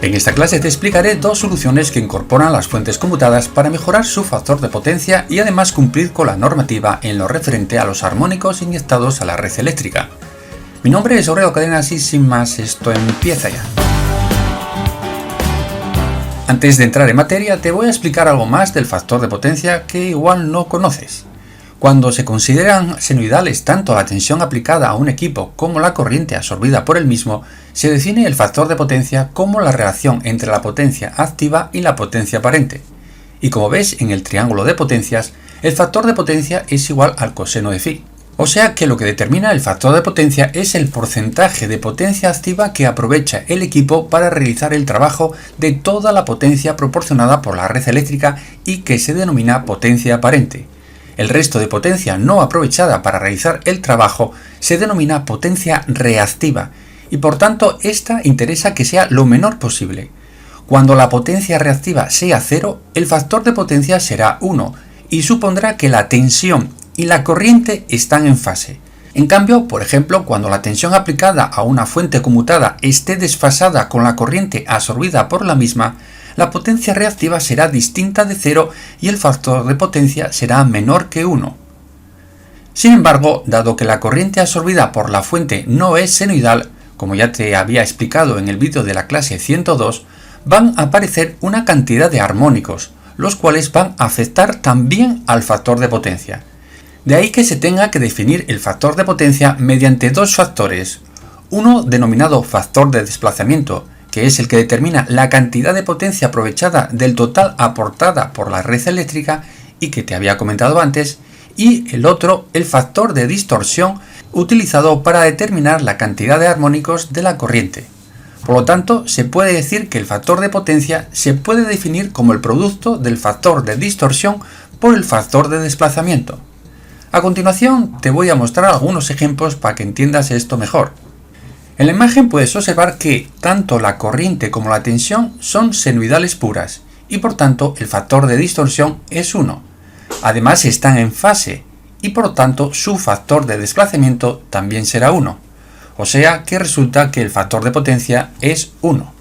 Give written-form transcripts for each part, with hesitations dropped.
En esta clase te explicaré dos soluciones que incorporan las fuentes conmutadas para mejorar su factor de potencia y además cumplir con la normativa en lo referente a los armónicos inyectados a la red eléctrica. Mi nombre es Aurelio Cadenas y sin más esto empieza ya. Antes de entrar en materia te voy a explicar algo más del factor de potencia que igual no conoces. Cuando se consideran senoidales tanto la tensión aplicada a un equipo como la corriente absorbida por el mismo, se define el factor de potencia como la relación entre la potencia activa y la potencia aparente. Y como ves en el triángulo de potencias, el factor de potencia es igual al coseno de phi. O sea que lo que determina el factor de potencia es el porcentaje de potencia activa que aprovecha el equipo para realizar el trabajo de toda la potencia proporcionada por la red eléctrica y que se denomina potencia aparente. El resto de potencia no aprovechada para realizar el trabajo se denomina potencia reactiva y por tanto esta interesa que sea lo menor posible. Cuando la potencia reactiva sea 0, el factor de potencia será 1 y supondrá que la tensión y la corriente están en fase. En cambio, por ejemplo, cuando la tensión aplicada a una fuente conmutada esté desfasada con la corriente absorbida por la misma, la potencia reactiva será distinta de 0 y el factor de potencia será menor que 1. Sin embargo, dado que la corriente absorbida por la fuente no es senoidal, como ya te había explicado en el vídeo de la clase 102, van a aparecer una cantidad de armónicos, los cuales van a afectar también al factor de potencia. De ahí que se tenga que definir el factor de potencia mediante dos factores, uno denominado factor de desplazamiento, que es el que determina la cantidad de potencia aprovechada del total aportada por la red eléctrica y que te había comentado antes, y el otro, el factor de distorsión, utilizado para determinar la cantidad de armónicos de la corriente. Por lo tanto, se puede decir que el factor de potencia se puede definir como el producto del factor de distorsión por el factor de desplazamiento. A continuación, te voy a mostrar algunos ejemplos para que entiendas esto mejor. En la imagen puedes observar que tanto la corriente como la tensión son senoidales puras y por tanto el factor de distorsión es 1. Además están en fase y por tanto su factor de desplazamiento también será 1. O sea que resulta que el factor de potencia es 1.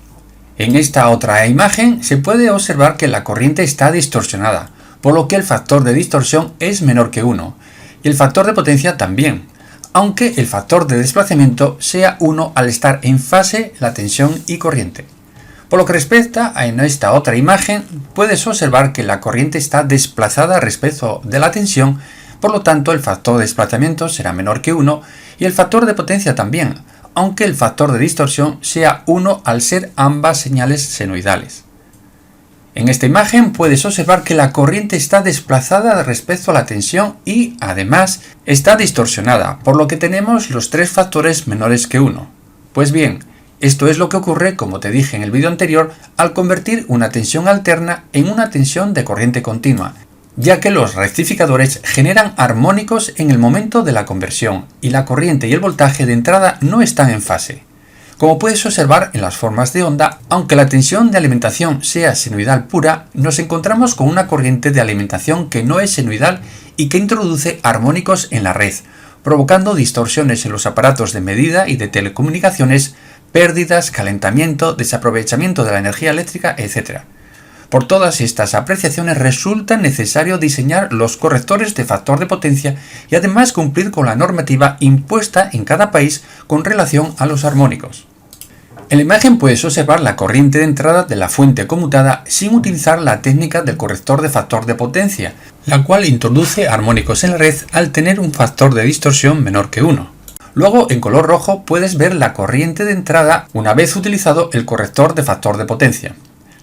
En esta otra imagen se puede observar que la corriente está distorsionada, por lo que el factor de distorsión es menor que 1 y el factor de potencia también, aunque el factor de desplazamiento sea 1 al estar en fase la tensión y corriente. Por lo que respecta a esta otra imagen, puedes observar que la corriente está desplazada respecto de la tensión, por lo tanto el factor de desplazamiento será menor que 1 y el factor de potencia también, aunque el factor de distorsión sea 1 al ser ambas señales senoidales. En esta imagen puedes observar que la corriente está desplazada respecto a la tensión y, además, está distorsionada, por lo que tenemos los tres factores menores que 1. Pues bien, esto es lo que ocurre, como te dije en el vídeo anterior, al convertir una tensión alterna en una tensión de corriente continua, ya que los rectificadores generan armónicos en el momento de la conversión y la corriente y el voltaje de entrada no están en fase. Como puedes observar en las formas de onda, aunque la tensión de alimentación sea senoidal pura, nos encontramos con una corriente de alimentación que no es senoidal y que introduce armónicos en la red, provocando distorsiones en los aparatos de medida y de telecomunicaciones, pérdidas, calentamiento, desaprovechamiento de la energía eléctrica, etc. Por todas estas apreciaciones resulta necesario diseñar los correctores de factor de potencia y además cumplir con la normativa impuesta en cada país con relación a los armónicos. En la imagen puedes observar la corriente de entrada de la fuente conmutada sin utilizar la técnica del corrector de factor de potencia, la cual introduce armónicos en la red al tener un factor de distorsión menor que 1. Luego, en color rojo, puedes ver la corriente de entrada una vez utilizado el corrector de factor de potencia,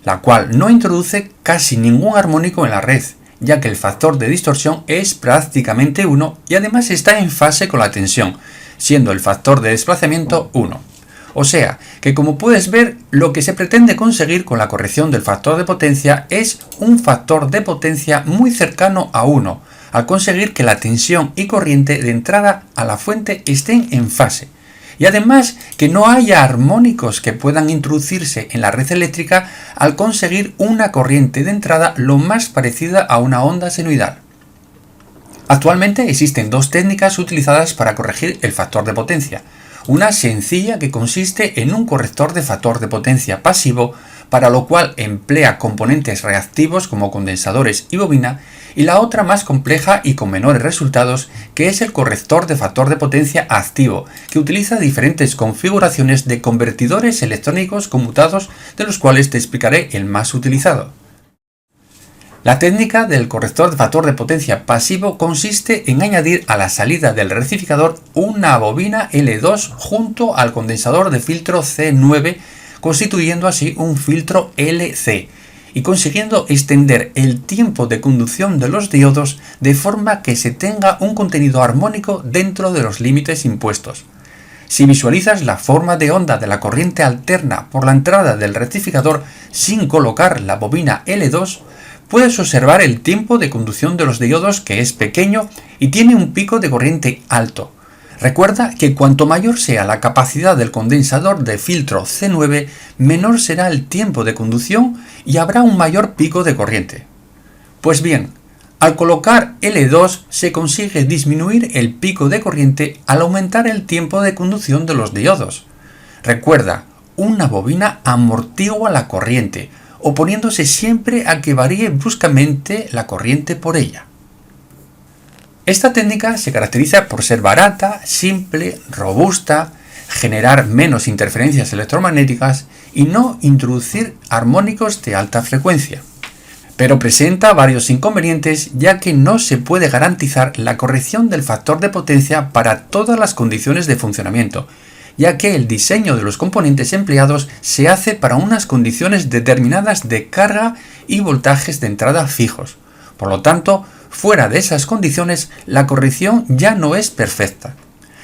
la cual no introduce casi ningún armónico en la red, ya que el factor de distorsión es prácticamente 1 y además está en fase con la tensión, siendo el factor de desplazamiento 1. O sea, que como puedes ver, lo que se pretende conseguir con la corrección del factor de potencia es un factor de potencia muy cercano a 1, al conseguir que la tensión y corriente de entrada a la fuente estén en fase. Y además que no haya armónicos que puedan introducirse en la red eléctrica al conseguir una corriente de entrada lo más parecida a una onda senoidal. Actualmente existen dos técnicas utilizadas para corregir el factor de potencia. Una sencilla que consiste en un corrector de factor de potencia pasivo para lo cual emplea componentes reactivos como condensadores y bobina, y la otra más compleja y con menores resultados, que es el corrector de factor de potencia activo, que utiliza diferentes configuraciones de convertidores electrónicos conmutados, de los cuales te explicaré el más utilizado. La técnica del corrector de factor de potencia pasivo consiste en añadir a la salida del rectificador una bobina L2 junto al condensador de filtro C9, constituyendo así un filtro LC y consiguiendo extender el tiempo de conducción de los diodos de forma que se tenga un contenido armónico dentro de los límites impuestos. Si visualizas la forma de onda de la corriente alterna por la entrada del rectificador sin colocar la bobina L2, puedes observar el tiempo de conducción de los diodos, que es pequeño y tiene un pico de corriente alto. Recuerda que cuanto mayor sea la capacidad del condensador de filtro C9, menor será el tiempo de conducción y habrá un mayor pico de corriente. Pues bien, al colocar L2 se consigue disminuir el pico de corriente al aumentar el tiempo de conducción de los diodos. Recuerda, una bobina amortigua la corriente, oponiéndose siempre a que varíe bruscamente la corriente por ella. Esta técnica se caracteriza por ser barata, simple, robusta, generar menos interferencias electromagnéticas y no introducir armónicos de alta frecuencia. Pero presenta varios inconvenientes, ya que no se puede garantizar la corrección del factor de potencia para todas las condiciones de funcionamiento, ya que el diseño de los componentes empleados se hace para unas condiciones determinadas de carga y voltajes de entrada fijos. Por lo tanto, fuera de esas condiciones, la corrección ya no es perfecta.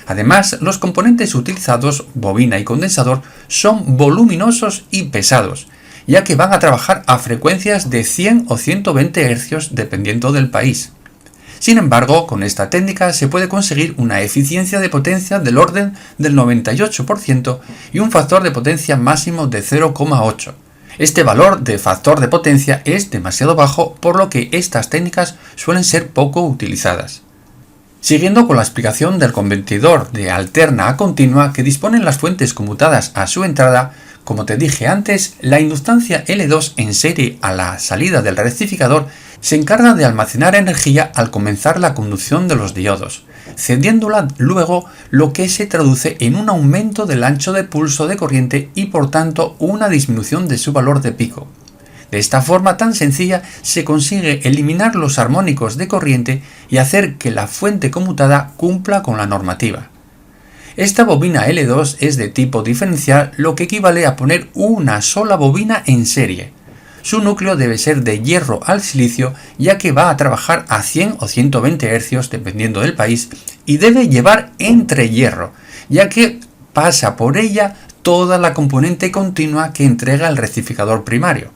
Además, los componentes utilizados, bobina y condensador, son voluminosos y pesados, ya que van a trabajar a frecuencias de 100 o 120 Hz dependiendo del país. Sin embargo, con esta técnica se puede conseguir una eficiencia de potencia del orden del 98% y un factor de potencia máximo de 0,8. Este valor de factor de potencia es demasiado bajo, por lo que estas técnicas suelen ser poco utilizadas. Siguiendo con la explicación del convertidor de alterna a continua que disponen las fuentes conmutadas a su entrada, como te dije antes, la inductancia L2 en serie a la salida del rectificador se encarga de almacenar energía al comenzar la conducción de los diodos, cediéndola luego, lo que se traduce en un aumento del ancho de pulso de corriente y por tanto una disminución de su valor de pico. De esta forma tan sencilla se consigue eliminar los armónicos de corriente y hacer que la fuente conmutada cumpla con la normativa. Esta bobina L2 es de tipo diferencial, lo que equivale a poner una sola bobina en serie. Su núcleo debe ser de hierro al silicio, ya que va a trabajar a 100 o 120 Hz dependiendo del país, y debe llevar entre hierro, ya que pasa por ella toda la componente continua que entrega el rectificador primario.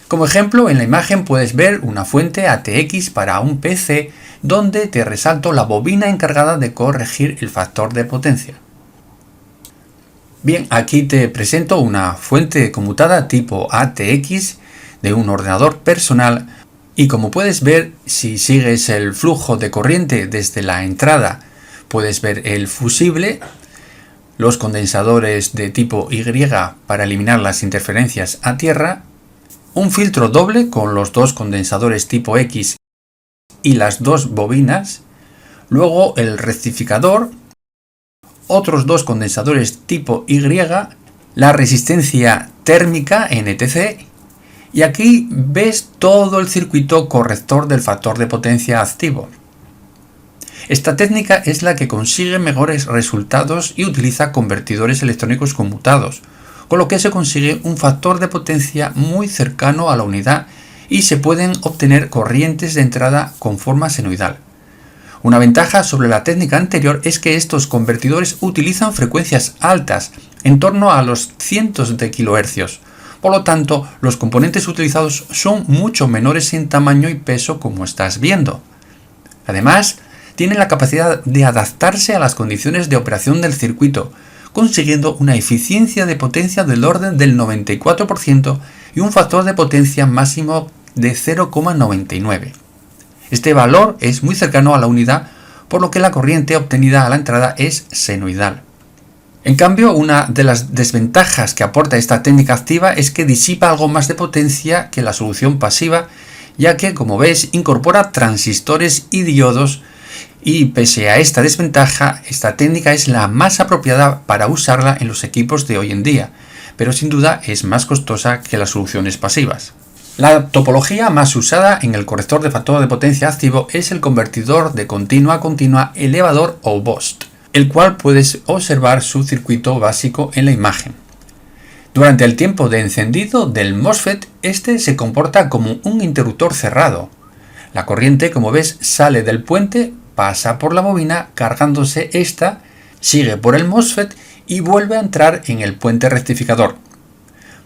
Como ejemplo, en la imagen puedes ver una fuente ATX para un PC, donde te resalto la bobina encargada de corregir el factor de potencia. Bien, aquí te presento una fuente conmutada tipo ATX de un ordenador personal y como puedes ver, si sigues el flujo de corriente desde la entrada, puedes ver el fusible, los condensadores de tipo Y para eliminar las interferencias a tierra, un filtro doble con los dos condensadores tipo X y las dos bobinas, luego el rectificador, otros dos condensadores tipo Y, la resistencia térmica NTC, y aquí ves todo el circuito corrector del factor de potencia activo. Esta técnica es la que consigue mejores resultados y utiliza convertidores electrónicos conmutados, con lo que se consigue un factor de potencia muy cercano a la unidad y se pueden obtener corrientes de entrada con forma senoidal. Una ventaja sobre la técnica anterior es que estos convertidores utilizan frecuencias altas, en torno a los cientos de kilohercios. Por lo tanto, los componentes utilizados son mucho menores en tamaño y peso, como estás viendo. Además, tienen la capacidad de adaptarse a las condiciones de operación del circuito, consiguiendo una eficiencia de potencia del orden del 94% y un factor de potencia máximo de 0,99. Este valor es muy cercano a la unidad, por lo que la corriente obtenida a la entrada es senoidal. En cambio, una de las desventajas que aporta esta técnica activa es que disipa algo más de potencia que la solución pasiva, ya que, como ves, incorpora transistores y diodos, y pese a esta desventaja, esta técnica es la más apropiada para usarla en los equipos de hoy en día, pero sin duda es más costosa que las soluciones pasivas. La topología más usada en el corrector de factor de potencia activo es el convertidor de continua a continua elevador o BOST, el cual puedes observar su circuito básico en la imagen. Durante el tiempo de encendido del MOSFET, este se comporta como un interruptor cerrado. La corriente, como ves, sale del puente, pasa por la bobina, cargándose esta, sigue por el MOSFET y vuelve a entrar en el puente rectificador.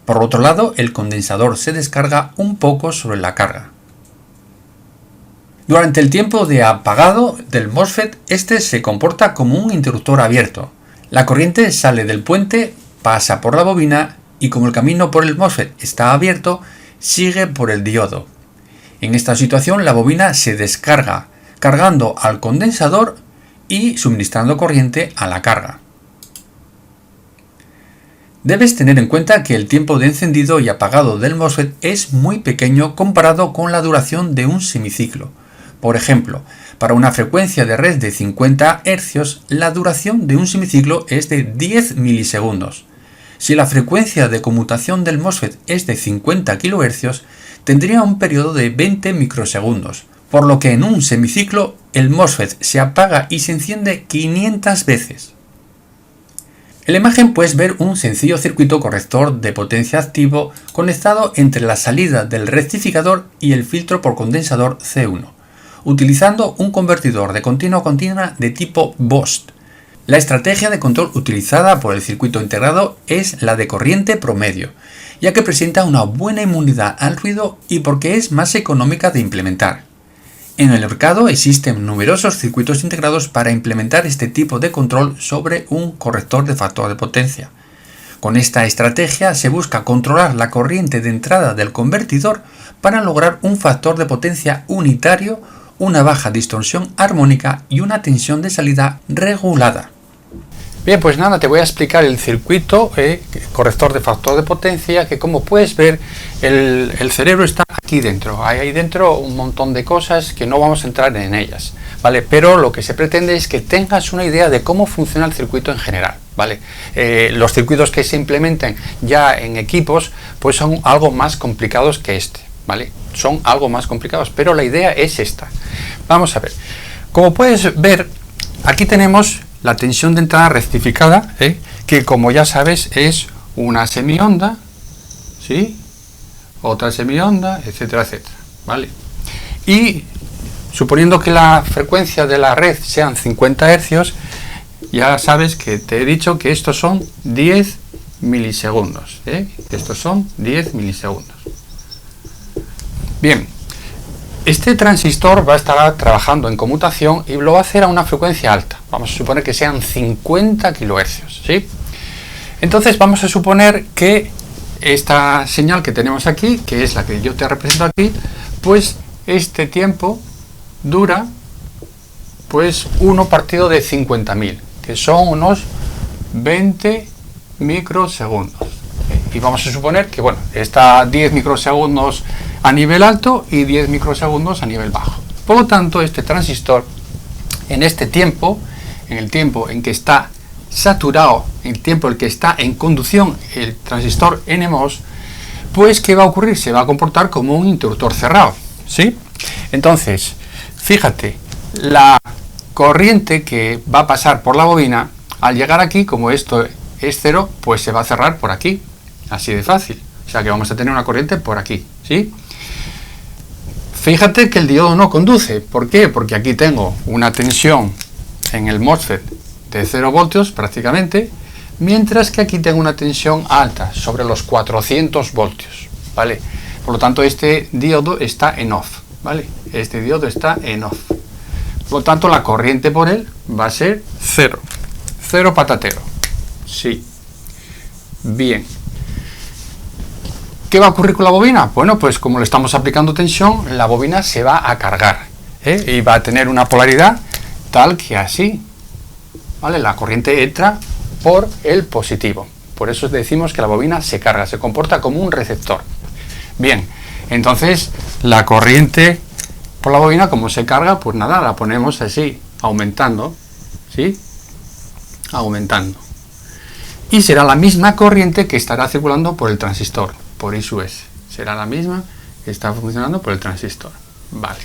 Por otro lado, el condensador se descarga un poco sobre la carga. Durante el tiempo de apagado del MOSFET, este se comporta como un interruptor abierto. La corriente sale del puente, pasa por la bobina y como el camino por el MOSFET está abierto, sigue por el diodo. En esta situación la bobina se descarga, cargando al condensador y suministrando corriente a la carga. Debes tener en cuenta que el tiempo de encendido y apagado del MOSFET es muy pequeño comparado con la duración de un semiciclo. Por ejemplo, para una frecuencia de red de 50 Hz, la duración de un semiciclo es de 10 milisegundos. Si la frecuencia de conmutación del MOSFET es de 50 kHz, tendría un periodo de 20 microsegundos, por lo que en un semiciclo el MOSFET se apaga y se enciende 500 veces. En la imagen puedes ver un sencillo circuito corrector de potencia activo conectado entre la salida del rectificador y el filtro por condensador C1, utilizando un convertidor de continua a continua de tipo BOST. La estrategia de control utilizada por el circuito integrado es la de corriente promedio, ya que presenta una buena inmunidad al ruido y porque es más económica de implementar. En el mercado existen numerosos circuitos integrados para implementar este tipo de control sobre un corrector de factor de potencia. Con esta estrategia se busca controlar la corriente de entrada del convertidor para lograr un factor de potencia unitario, una baja distorsión armónica y una tensión de salida regulada. Bien, pues nada, te voy a explicar el circuito corrector de factor de potencia, que como puedes ver el cerebro está aquí dentro. Hay ahí dentro un montón de cosas que no vamos a entrar en ellas, ¿vale? Pero lo que se pretende es que tengas una idea de cómo funciona el circuito en general, ¿vale? Los circuitos que se implementen ya en equipos pues son algo más complicados que este, ¿vale? Son algo más complicados, pero la idea es esta. Vamos a ver. Como puedes ver, aquí tenemos la tensión de entrada rectificada, que como ya sabes es una semionda, ¿sí? Otra semionda, etcétera, etcétera, ¿vale? Y suponiendo que la frecuencia de la red sean 50 Hz, ya sabes que te he dicho que estos son 10 milisegundos, estos son 10 milisegundos. Bien, este transistor va a estar trabajando en conmutación y lo va a hacer a una frecuencia alta. Vamos a suponer que sean 50 kHz, ¿sí? Entonces vamos a suponer que esta señal que tenemos aquí, que es la que yo te represento aquí, pues este tiempo dura pues 1 partido de 50.000, que son unos 20 microsegundos. Y vamos a suponer que, bueno, está 10 microsegundos a nivel alto y 10 microsegundos a nivel bajo. Por lo tanto, este transistor, en este tiempo, en el tiempo en que está saturado, en el tiempo en que está en conducción el transistor NMOS, pues ¿qué va a ocurrir? Se va a comportar como un interruptor cerrado, ¿sí? Entonces, fíjate, la corriente que va a pasar por la bobina, al llegar aquí, como esto es cero, pues se va a cerrar por aquí, así de fácil. O sea que vamos a tener una corriente por aquí, ¿sí? Fíjate que el diodo no conduce. ¿Por qué? Porque aquí tengo una tensión en el MOSFET de 0 voltios prácticamente, mientras que aquí tengo una tensión alta, sobre los 400 voltios, ¿vale? Por lo tanto, este diodo está en off, ¿vale? Este diodo está en off. Por lo tanto, la corriente por él va a ser cero. Cero patatero. Sí. Bien. ¿Qué va a ocurrir con la bobina? Bueno, pues como le estamos aplicando tensión, la bobina se va a cargar, y va a tener una polaridad tal que así, ¿vale? La corriente entra por el positivo. Por eso decimos que la bobina se carga, se comporta como un receptor. Bien, entonces la corriente por la bobina, como se carga, pues nada, la ponemos así, aumentando, ¿sí? Aumentando. Y será la misma corriente que estará circulando por el transistor, por I sub S. Será la misma que está funcionando por el transistor. Vale.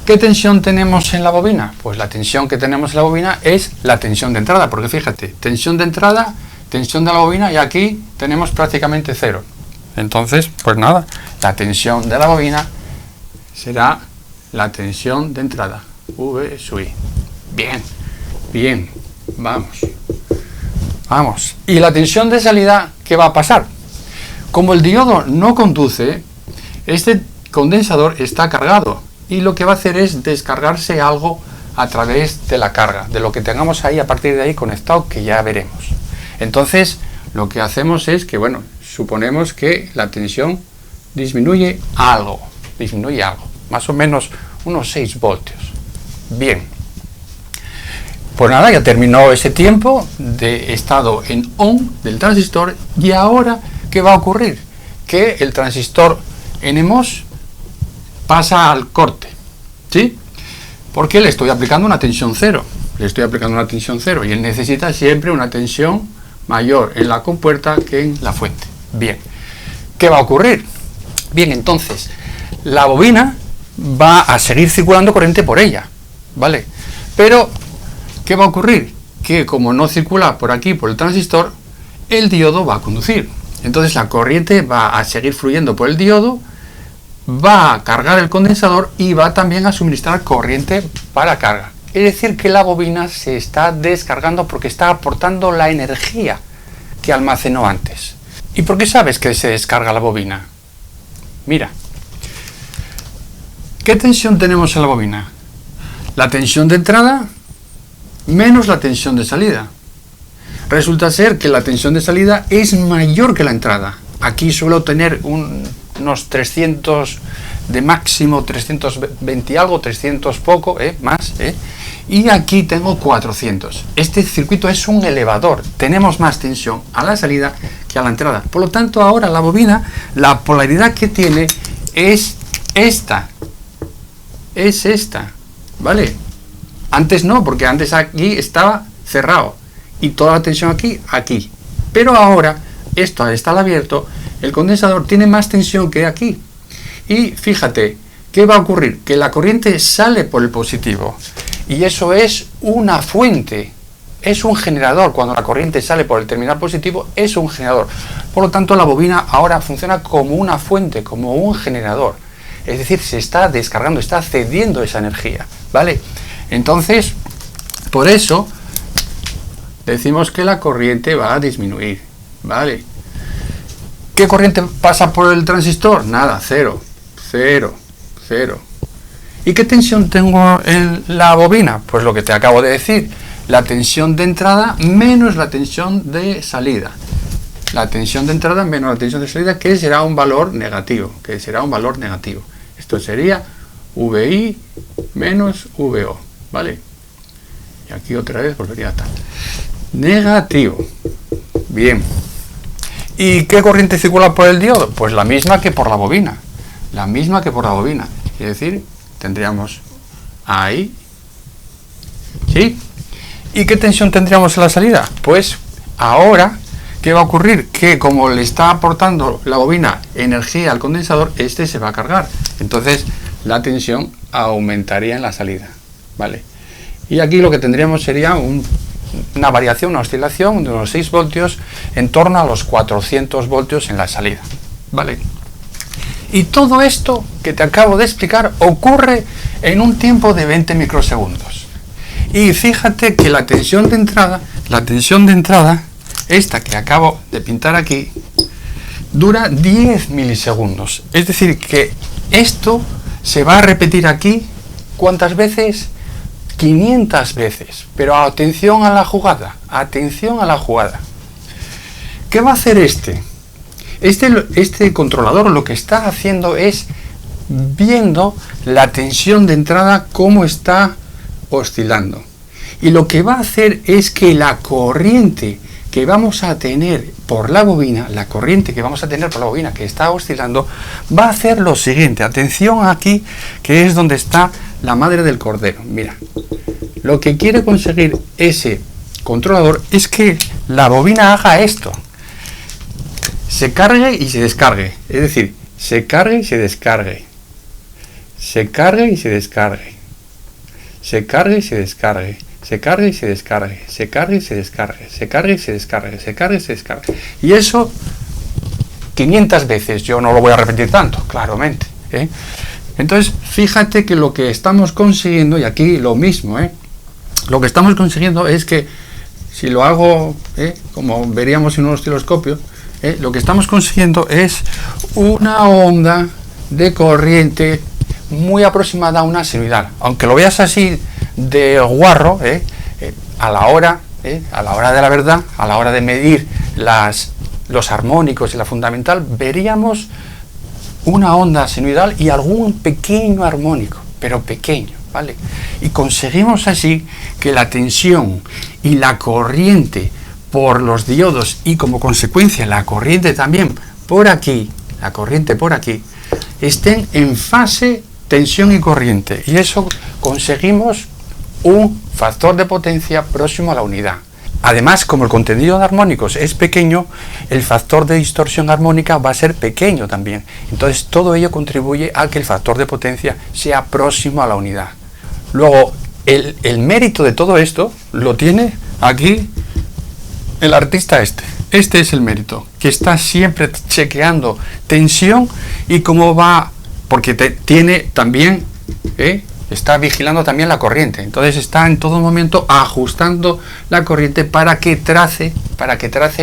¿Qué tensión tenemos en la bobina? Pues la tensión que tenemos en la bobina es la tensión de entrada, porque fíjate, tensión de entrada, tensión de la bobina, y aquí tenemos prácticamente cero. Entonces, pues nada, la tensión de la bobina será la tensión de entrada, V sub I. Bien, bien, vamos. Vamos. ¿Y la tensión de salida qué va a pasar? Como el diodo no conduce, este condensador está cargado y lo que va a hacer es descargarse algo a través de la carga, de lo que tengamos ahí a partir de ahí conectado, que ya veremos. Entonces, lo que hacemos es que, bueno, suponemos que la tensión disminuye algo, más o menos unos 6 voltios. Bien. Pues nada, ya terminó ese tiempo de estado en on del transistor y ahora, ¿qué va a ocurrir? Que el transistor NMOS pasa al corte, ¿sí? Porque le estoy aplicando una tensión cero, y él necesita siempre una tensión mayor en la compuerta que en la fuente. Bien, ¿qué va a ocurrir? Bien, entonces, la bobina va a seguir circulando corriente por ella, ¿vale? Pero ¿qué va a ocurrir? Que como no circula por aquí, por el transistor, el diodo va a conducir. Entonces la corriente va a seguir fluyendo por el diodo, va a cargar el condensador y va también a suministrar corriente para carga. Es decir, que la bobina se está descargando porque está aportando la energía que almacenó antes. ¿Y por qué sabes que se descarga la bobina? Mira, ¿qué tensión tenemos en la bobina? La tensión de entrada menos la tensión de salida. Resulta ser que la tensión de salida es mayor que la entrada. Aquí suelo tener unos 300 de máximo, 320 y algo, 300 poco, más, y aquí tengo 400. Este circuito es un elevador, tenemos más tensión a la salida que a la entrada. Por lo tanto, ahora la bobina, la polaridad que tiene es esta, ¿vale? Antes no, porque antes aquí estaba cerrado y toda la tensión aquí. Pero ahora, esto al estar abierto, el condensador tiene más tensión que aquí. Y fíjate, ¿qué va a ocurrir? Que la corriente sale por el positivo. Y eso es una fuente, es un generador. Cuando la corriente sale por el terminal positivo, es un generador. Por lo tanto, la bobina ahora funciona como una fuente, como un generador. Es decir, se está descargando, está cediendo esa energía, ¿vale? Entonces, por eso decimos que la corriente va a disminuir, ¿vale? ¿Qué corriente pasa por el transistor? Nada, cero. ¿Y qué tensión tengo en la bobina? Pues lo que te acabo de decir, la tensión de entrada menos la tensión de salida. La tensión de entrada menos la tensión de salida, que será un valor negativo, Esto sería VI menos VO, ¿vale? Y aquí otra vez volvería a estar negativo. Bien. ¿Y qué corriente circula por el diodo? Pues la misma que por la bobina. Es decir, tendríamos ahí, ¿sí? ¿Y qué tensión tendríamos en la salida? Pues ahora, ¿qué va a ocurrir? Que como le está aportando la bobina energía al condensador, este se va a cargar. Entonces, la tensión aumentaría en la salida, ¿vale? Y aquí lo que tendríamos sería una variación, una oscilación de unos 6 voltios en torno a los 400 voltios en la salida, ¿vale? Y todo esto que te acabo de explicar ocurre en un tiempo de 20 microsegundos. Y fíjate que la tensión de entrada, esta que acabo de pintar aquí, dura 10 milisegundos. Es decir, que esto se va a repetir aquí, ¿cuántas veces? 500 veces. Pero atención a la jugada, ¿Qué va a hacer este? Este controlador lo que está haciendo es viendo la tensión de entrada cómo está oscilando. Y lo que va a hacer es que la corriente que vamos a tener por la bobina, la corriente que vamos a tener por la bobina que está oscilando, va a hacer lo siguiente. Atención aquí, que es donde está la madre del cordero. Mira, lo que quiere conseguir ese controlador es que la bobina haga esto: se cargue y se descargue. Es decir, se cargue y se descargue, se cargue y se descargue, se cargue y se descargue, se cargue y se descargue, se cargue y se descargue, se cargue y se descargue, se cargue y se descargue. Y eso 500 veces. Yo no lo voy a repetir tanto, claramente, ¿eh? Entonces, fíjate que lo que estamos consiguiendo, y aquí lo mismo, lo que estamos consiguiendo es que, si lo hago, como veríamos en un osciloscopio, lo que estamos consiguiendo es una onda de corriente muy aproximada a una sinusoidal. Aunque lo veas así de guarro, a la hora de la verdad, a la hora de medir los armónicos y la fundamental, veríamos una onda sinusoidal y algún pequeño armónico, pero pequeño, ¿vale? Y conseguimos así que la tensión y la corriente por los diodos, y como consecuencia la corriente también por aquí, la corriente por aquí, estén en fase tensión y corriente, y eso conseguimos un factor de potencia próximo a la unidad. Además, como el contenido de armónicos es pequeño, el factor de distorsión armónica va a ser pequeño también. Entonces, todo ello contribuye a que el factor de potencia sea próximo a la unidad. Luego, el mérito de todo esto lo tiene aquí el artista este. Este es el mérito, que está siempre chequeando tensión y cómo va, porque tiene también, está vigilando también la corriente. Entonces está en todo momento ajustando la corriente para que trace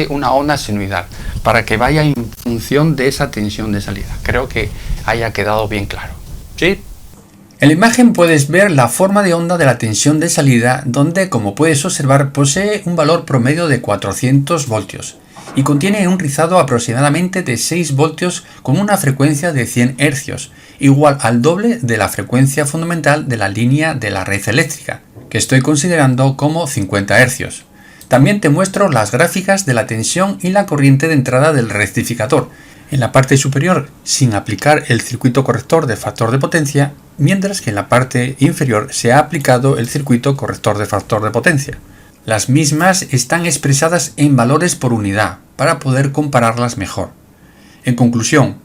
una onda sinusoidal, para que vaya en función de esa tensión de salida. Creo que haya quedado bien claro, ¿sí? En la imagen puedes ver la forma de onda de la tensión de salida, donde, como puedes observar, posee un valor promedio de 400 voltios y contiene un rizado aproximadamente de 6 voltios con una frecuencia de 100 Hz, igual al doble de la frecuencia fundamental de la línea de la red eléctrica, que estoy considerando como 50 Hz. También te muestro las gráficas de la tensión y la corriente de entrada del rectificador, en la parte superior sin aplicar el circuito corrector de factor de potencia, mientras que en la parte inferior se ha aplicado el circuito corrector de factor de potencia. Las mismas están expresadas en valores por unidad para poder compararlas mejor. En conclusión,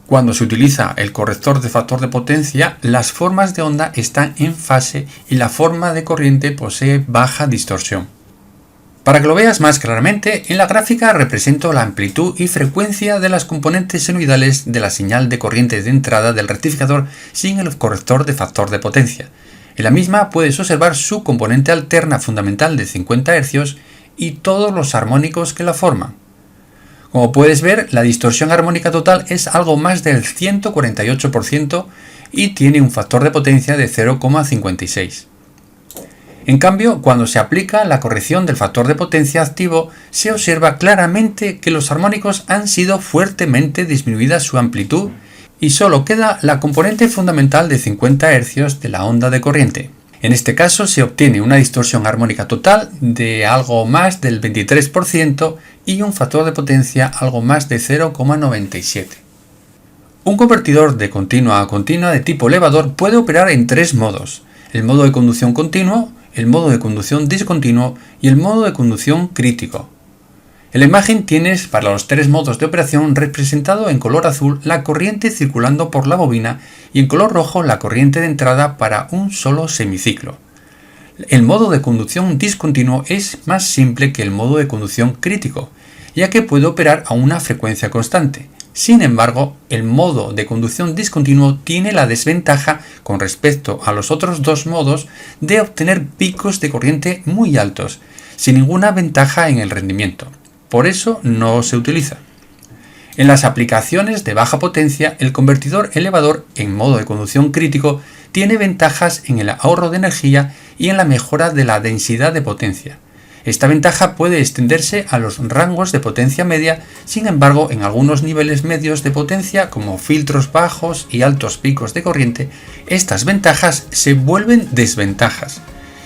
cuando se utiliza el corrector de factor de potencia, las formas de onda están en fase y la forma de corriente posee baja distorsión. Para que lo veas más claramente, en la gráfica represento la amplitud y frecuencia de las componentes senoidales de la señal de corriente de entrada del rectificador sin el corrector de factor de potencia. En la misma puedes observar su componente alterna fundamental de 50 Hz y todos los armónicos que la forman. Como puedes ver, la distorsión armónica total es algo más del 148% y tiene un factor de potencia de 0,56. En cambio, cuando se aplica la corrección del factor de potencia activo, se observa claramente que los armónicos han sido fuertemente disminuida su amplitud y solo queda la componente fundamental de 50 Hz de la onda de corriente. En este caso se obtiene una distorsión armónica total de algo más del 23% y un factor de potencia algo más de 0,97. Un convertidor de continua a continua de tipo elevador puede operar en tres modos: el modo de conducción continuo, el modo de conducción discontinuo y el modo de conducción crítico. En la imagen tienes para los tres modos de operación representado en color azul la corriente circulando por la bobina y en color rojo la corriente de entrada para un solo semiciclo. El modo de conducción discontinuo es más simple que el modo de conducción crítico, ya que puede operar a una frecuencia constante. Sin embargo, el modo de conducción discontinuo tiene la desventaja con respecto a los otros dos modos de obtener picos de corriente muy altos, sin ninguna ventaja en el rendimiento. Por eso no se utiliza. En las aplicaciones de baja potencia, el convertidor elevador en modo de conducción crítico tiene ventajas en el ahorro de energía y en la mejora de la densidad de potencia. Esta ventaja puede extenderse a los rangos de potencia media, sin embargo, en algunos niveles medios de potencia, como filtros bajos y altos picos de corriente, estas ventajas se vuelven desventajas.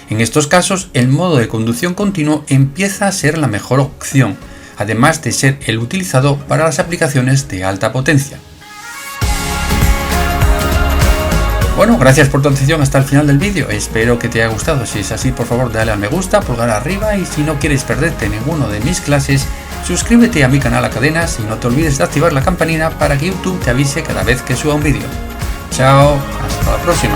En estos casos, el modo de conducción continuo empieza a ser la mejor opción, además de ser el utilizado para las aplicaciones de alta potencia. Bueno, gracias por tu atención hasta el final del vídeo, espero que te haya gustado. Si es así, por favor dale al me gusta, pulgar arriba, y si no quieres perderte ninguno de mis clases, suscríbete a mi canal Acadenas y no te olvides de activar la campanita para que YouTube te avise cada vez que suba un vídeo. Chao, hasta la próxima.